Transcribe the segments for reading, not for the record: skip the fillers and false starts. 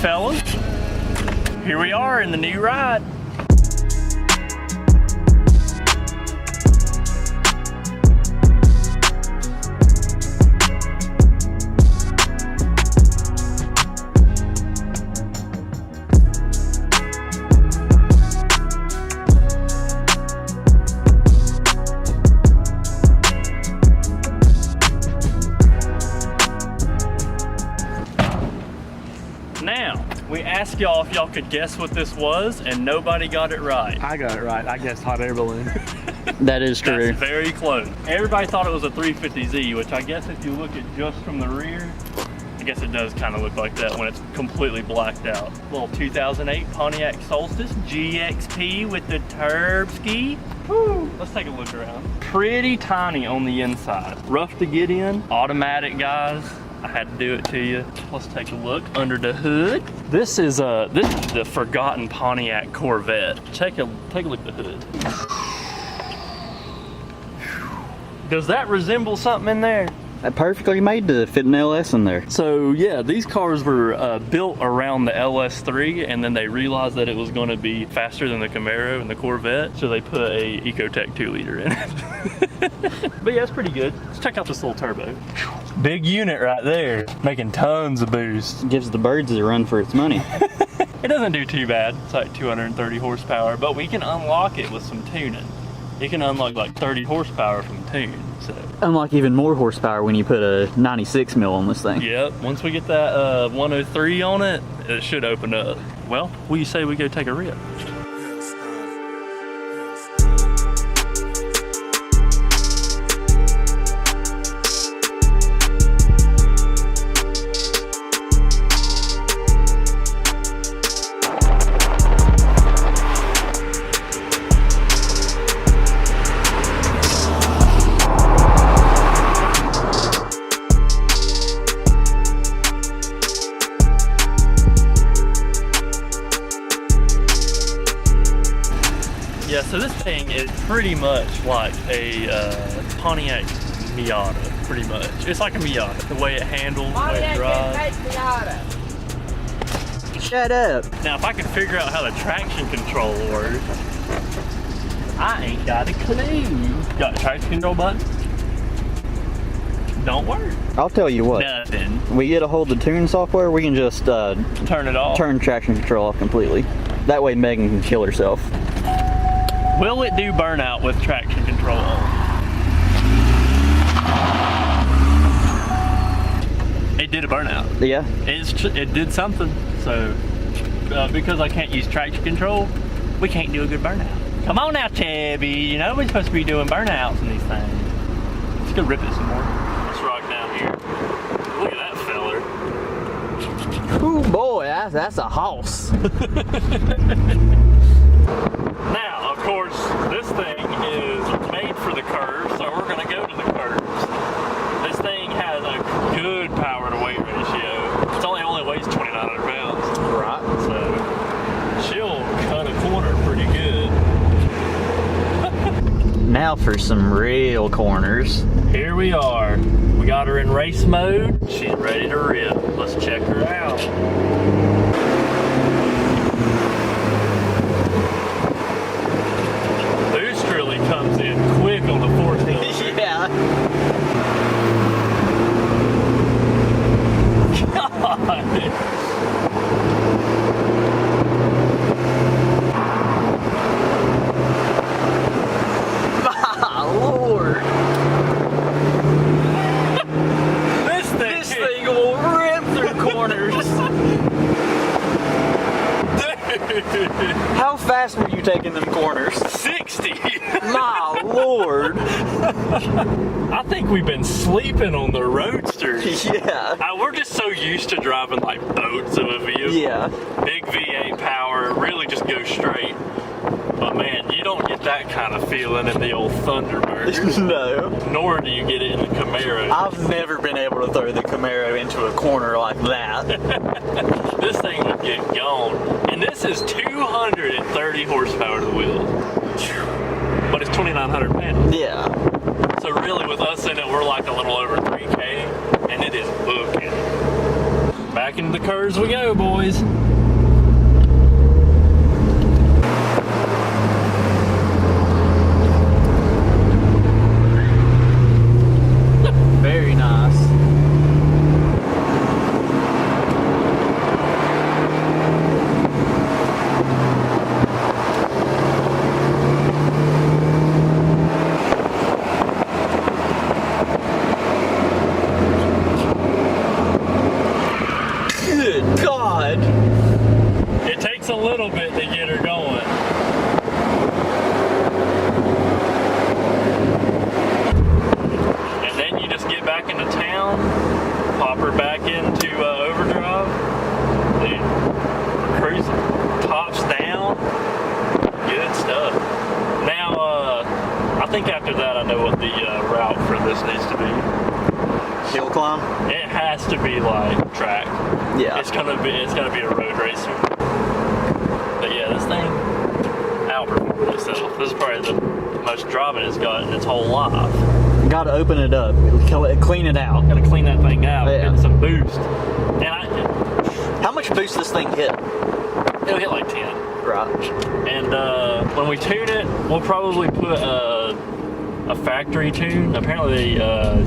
fellas. Here we are in the new ride. Now, we asked y'all if y'all could guess what this was, and nobody got it right. I got it right. I guessed hot air balloon. That is true. That's very close. Everybody thought it was a 350Z, which I guess if you look at just from the rear, I guess it does kind of look like that when it's completely blacked out. Little 2008 Pontiac Solstice GXP with the turb ski. Woo. Let's take a look around. Pretty tiny on the inside. Rough to get in, automatic guys. I had to do it to you. Let's take a look under the hood. This is the forgotten Pontiac Corvette. Take a look at the hood. Does that resemble something in there? Perfectly made to fit an LS in there. So yeah, these cars were built around the LS3, and then they realized that it was going to be faster than the Camaro and the Corvette, so they put a Ecotec 2-liter in it. But yeah, it's pretty good. Let's check out this little turbo. Big unit right there, making tons of boost. Gives the birds a run for its money. It doesn't do too bad. It's like 230 horsepower, but we can unlock it with some tuning. You can unlock like 30 horsepower from tune. So Unlock even more horsepower when you put a 96 mil on this thing. yep, once we get that 103 on it, it should open up. Well, what do you say we go take a rip? Yeah, so this thing is pretty much like a Pontiac Miata, pretty much. It's like a Miata, the way it handles, the way it drives. Shut up. Now, if I could figure out how the traction control works, I ain't got a clue. Got the traction control button? Don't work. I'll tell you what. Nothing. We get a hold of the tune software, we can just Turn it off. turn traction control off completely. That way Megan can kill herself. Will it do burnout with traction control on? It did a burnout. Yeah. It did something. So because I can't use traction control, we can't do a good burnout. Come on now, Tabby. You know we're supposed to be doing burnouts in these things. Let's go rip it some more. Let's rock down here. Look at that feller. Oh boy, that's a hoss. Now, of course, this thing is made for the curves, so we're going to go to the curves. This thing has a good power to weight ratio. It only weighs 2,900 pounds. Right. So she'll cut a corner pretty good. Now for some real corners. Here we are. We got her in race mode. She's ready to rip. Let's check her out. Comes in quick on the 14. Yeah. God. My Lord. This thing will rip through corners. Dude. How fast were you taking them corners? 60. My Lord. I think we've been sleeping on the roadsters. Yeah. We're just so used to driving like boats of a vehicle. Yeah. Big V8 power, really just go straight. But man, you don't get that kind of feeling in the old Thunderbird. No. Nor do you get it in the Camaro. I've never been able to throw the Camaro into a corner like that. This thing would get gone. And this is 230 horsepower to the wheel. But it's 2,900 pounds. Yeah. So really with us in it, we're like a little over 3K, and it is booking. Back into the curves we go, boys. Very nice. Good God. It takes a little bit to get her going. And then you just get back into town, pop her back into overdrive. Dude, we're cruising. Tops down. Good stuff. Now, I think after that I know what the route for this needs to be. Hill climb? It has to be like track. Yeah. It's gonna be a road racer. But yeah, this thing outperformed itself. This is probably the most driving it's got in its whole life. Gotta open it up. Clean it out. Gotta clean that thing out, Yeah. get some boost. And How much boost this thing hit? it'll hit like 10. Right. And when we tune it, we'll probably put a factory tune. Apparently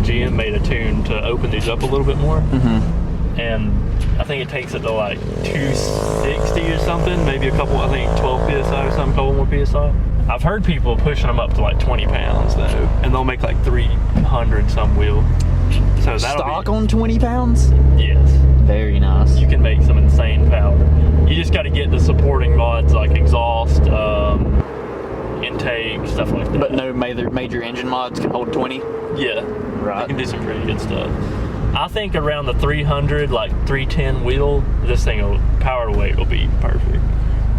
GM made a tune to open these up a little bit more. Mm-hmm. And I think it takes it to like 260 or something, maybe a couple, I think 12 PSI or something, couple more PSI. I've heard people pushing them up to like 20 pounds though, and they'll make like 300 some wheel. So that'll Stock on 20 pounds? Yes. Very nice. You can make some insane power. You just got to get the supporting mods like exhaust, intake, stuff like that. But no major engine mods can hold 20? Yeah, Right. you can do some pretty good stuff. I think around the 300, like 310 wheel, this thing will, power to weight will be perfect.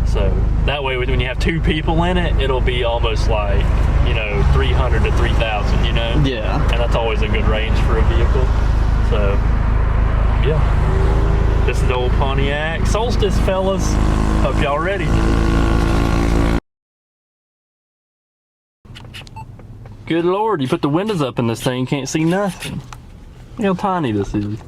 So that way when you have two people in it, it'll be almost like, 300 to 3,000, Yeah. And that's always a good range for a vehicle. So, yeah. This is the old Pontiac Solstice, fellas. Hope y'all ready. Good Lord, you put the windows up in this thing, can't see nothing. Look how tiny this is.